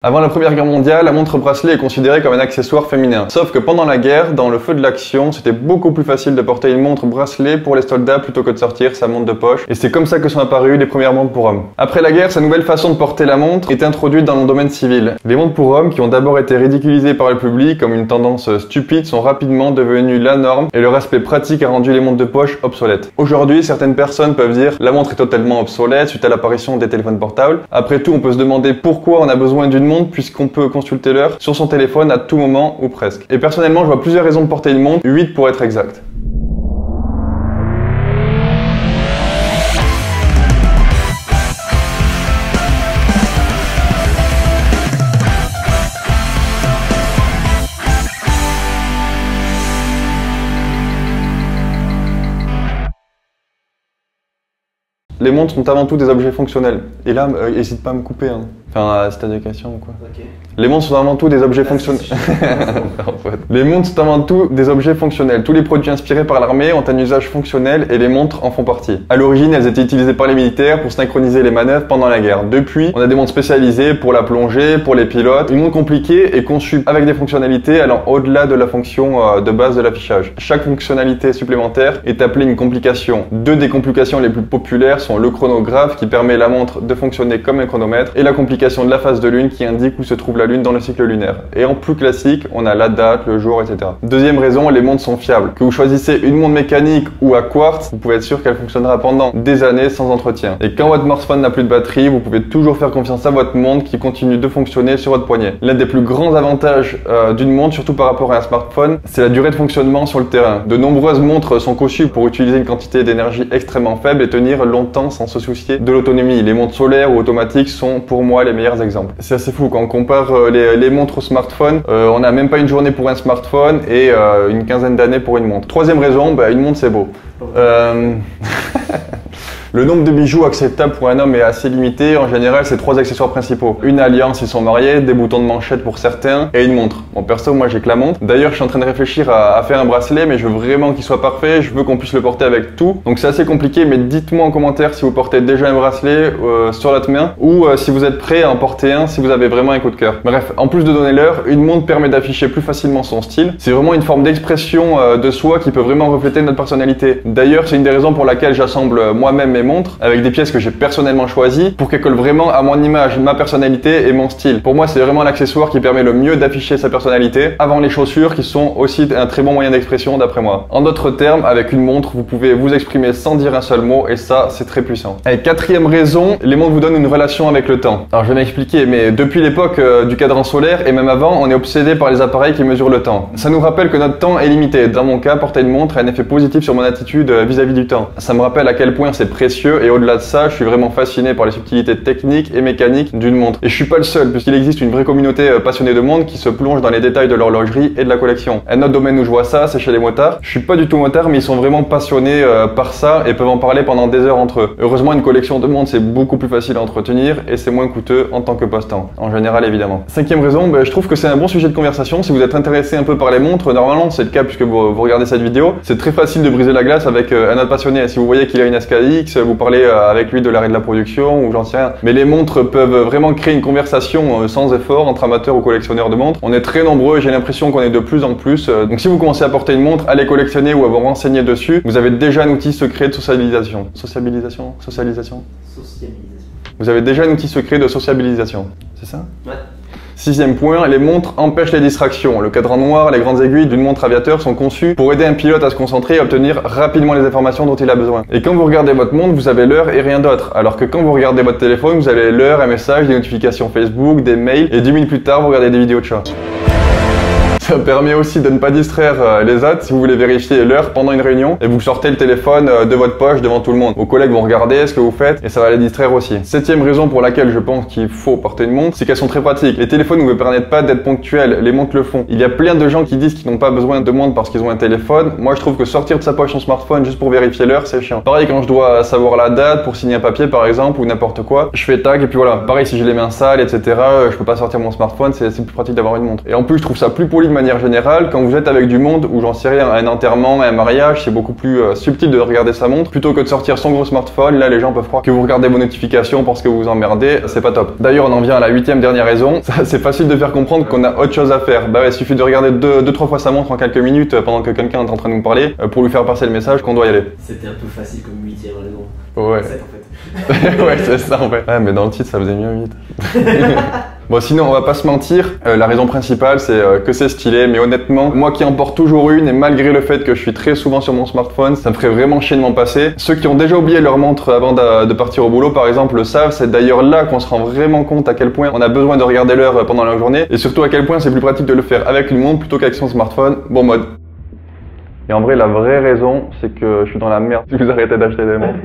Avant la Première Guerre mondiale, la montre bracelet est considérée comme un accessoire féminin. Sauf que pendant la guerre, dans le feu de l'action, c'était beaucoup plus facile de porter une montre bracelet pour les soldats plutôt que de sortir sa montre de poche. Et c'est comme ça que sont apparues les premières montres pour hommes. Après la guerre, sa nouvelle façon de porter la montre est introduite dans le domaine civil. Les montres pour hommes, qui ont d'abord été ridiculisées par le public comme une tendance stupide, sont rapidement devenues la norme et leur aspect pratique a rendu les montres de poche obsolètes. Aujourd'hui, certaines personnes peuvent dire la montre est totalement obsolète suite à l'apparition des téléphones portables. Après tout, on peut se demander pourquoi on a besoin d'une montre puisqu'on peut consulter l'heure sur son téléphone à tout moment ou presque. Et personnellement, je vois plusieurs raisons de porter une montre, 8 pour être exact. Les montres sont avant tout des objets fonctionnels. Et là, n'hésite pas à me couper, hein. Enfin, si t'as des questions ou quoi. Okay. Les montres sont avant tout des objets fonctionnels. Les montres sont avant tout des objets fonctionnels. Tous les produits inspirés par l'armée ont un usage fonctionnel et les montres en font partie. À l'origine, elles étaient utilisées par les militaires pour synchroniser les manœuvres pendant la guerre. Depuis, on a des montres spécialisées pour la plongée, pour les pilotes. Une montre compliquée est conçue avec des fonctionnalités allant au-delà de la fonction de base de l'affichage. Chaque fonctionnalité supplémentaire est appelée une complication. Deux des complications les plus populaires sont le chronographe qui permet à la montre de fonctionner comme un chronomètre et la complication de la phase de lune qui indique où se trouve la lune dans le cycle lunaire. Et en plus classique, on a la date, le jour, etc. Deuxième raison, les montres sont fiables. Que vous choisissez une montre mécanique ou à quartz, vous pouvez être sûr qu'elle fonctionnera pendant des années sans entretien. Et quand votre smartphone n'a plus de batterie, vous pouvez toujours faire confiance à votre montre qui continue de fonctionner sur votre poignet. L'un des plus grands avantages d'une montre, surtout par rapport à un smartphone, c'est la durée de fonctionnement sur le terrain. De nombreuses montres sont conçues pour utiliser une quantité d'énergie extrêmement faible et tenir longtemps sans se soucier de l'autonomie. Les montres solaires ou automatiques sont pour moi les meilleurs exemples. C'est assez fou quand on compare les montres au smartphone, on n'a même pas une journée pour un smartphone et une quinzaine d'années pour une montre. Troisième raison, une montre c'est beau. Le nombre de bijoux acceptables pour un homme est assez limité. En général, c'est 3 accessoires principaux. Une alliance, ils sont mariés, des boutons de manchette pour certains et une montre. Bon, perso, moi j'ai que la montre. D'ailleurs, je suis en train de réfléchir à faire un bracelet, mais je veux vraiment qu'il soit parfait. Je veux qu'on puisse le porter avec tout. Donc c'est assez compliqué, mais dites-moi en commentaire si vous portez déjà un bracelet sur l'autre main ou si vous êtes prêt à en porter un si vous avez vraiment un coup de cœur. Bref, en plus de donner l'heure, une montre permet d'afficher plus facilement son style. C'est vraiment une forme d'expression de soi qui peut vraiment refléter notre personnalité. D'ailleurs, c'est une des raisons pour laquelle j'assemble moi-même mes montres avec des pièces que j'ai personnellement choisies pour qu'elles collent vraiment à mon image, ma personnalité et mon style. Pour moi, c'est vraiment l'accessoire qui permet le mieux d'afficher sa personnalité avant les chaussures qui sont aussi un très bon moyen d'expression d'après moi. En d'autres termes, avec une montre, vous pouvez vous exprimer sans dire un seul mot et ça, c'est très puissant. Et quatrième raison, les montres vous donnent une relation avec le temps. Alors je vais m'expliquer, mais depuis l'époque du cadran solaire et même avant, on est obsédé par les appareils qui mesurent le temps. Ça nous rappelle que notre temps est limité. Dans mon cas, porter une montre a un effet positif sur mon attitude vis-à-vis du temps. Ça me rappelle à quel point c'est précieux et au-delà de ça, je suis vraiment fasciné par les subtilités techniques et mécaniques d'une montre. Et je suis pas le seul, puisqu'il existe une vraie communauté passionnée de montres qui se plonge dans les détails de l'horlogerie et de la collection. Un autre domaine où je vois ça, c'est chez les motards. Je suis pas du tout motard, mais ils sont vraiment passionnés par ça et peuvent en parler pendant des heures entre eux. Heureusement, une collection de montres, c'est beaucoup plus facile à entretenir et c'est moins coûteux en tant que passe-temps. En général, évidemment. Cinquième raison, je trouve que c'est un bon sujet de conversation. Si vous êtes intéressé un peu par les montres, normalement, c'est le cas puisque vous regardez cette vidéo. C'est très facile de briser la glace avec un autre passionné. Si vous voyez qu'il a une SKX, vous parlez avec lui de l'arrêt de la production ou j'en sais rien. Mais les montres peuvent vraiment créer une conversation sans effort entre amateurs ou collectionneurs de montres. On est très nombreux et j'ai l'impression qu'on est de plus en plus. Donc si vous commencez à porter une montre, à les collectionner ou à vous renseigner dessus, vous avez déjà un outil secret de socialisation. Sociabilisation. Vous avez déjà un outil secret de sociabilisation. C'est ça? Ouais. Sixième point, les montres empêchent les distractions. Le cadran noir, les grandes aiguilles d'une montre aviateur sont conçues pour aider un pilote à se concentrer et à obtenir rapidement les informations dont il a besoin. Et quand vous regardez votre montre, vous avez l'heure et rien d'autre. Alors que quand vous regardez votre téléphone, vous avez l'heure, un message, des notifications Facebook, des mails et 10 minutes plus tard, vous regardez des vidéos de chats. Ça permet aussi de ne pas distraire les autres si vous voulez vérifier l'heure pendant une réunion et vous sortez le téléphone de votre poche devant tout le monde. Vos collègues vont regarder ce que vous faites et ça va les distraire aussi. Septième raison pour laquelle je pense qu'il faut porter une montre, c'est qu'elles sont très pratiques. Les téléphones ne vous permettent pas d'être ponctuels, les montres le font. Il y a plein de gens qui disent qu'ils n'ont pas besoin de montre parce qu'ils ont un téléphone. Moi je trouve que sortir de sa poche son smartphone juste pour vérifier l'heure, c'est chiant. Pareil quand je dois savoir la date pour signer un papier par exemple ou n'importe quoi, je fais tac et puis voilà. Pareil si j'ai les mains sales, etc. Je peux pas sortir mon smartphone, c'est plus pratique d'avoir une montre. Et en plus je trouve ça plus poli de manière générale, quand vous êtes avec du monde ou j'en sais rien, un enterrement, un mariage, c'est beaucoup plus subtil de regarder sa montre plutôt que de sortir son gros smartphone. Là, les gens peuvent croire que vous regardez vos notifications parce que vous vous emmerdez, c'est pas top. D'ailleurs, on en vient à la 8e dernière raison. C'est facile de faire comprendre qu'on a autre chose à faire. Bah ouais, il suffit de regarder 2-3 fois sa montre en quelques minutes pendant que quelqu'un est en train de nous parler pour lui faire passer le message qu'on doit y aller. C'était un peu facile comme 8e raison. Ouais. 7 en fait. Ouais, c'est ça en fait. Ouais, mais dans le titre, ça faisait mieux 8. Bon, sinon, on va pas se mentir, la raison principale, c'est que c'est stylé, mais honnêtement, moi qui en porte toujours une, et malgré le fait que je suis très souvent sur mon smartphone, ça me ferait vraiment chier de m'en passer. Ceux qui ont déjà oublié leur montre avant de partir au boulot, par exemple, le savent, c'est d'ailleurs là qu'on se rend vraiment compte à quel point on a besoin de regarder l'heure pendant la journée, et surtout à quel point c'est plus pratique de le faire avec une montre plutôt qu'avec son smartphone. Bon mode. Et en vrai, la vraie raison, c'est que je suis dans la merde si vous arrêtez d'acheter des montres.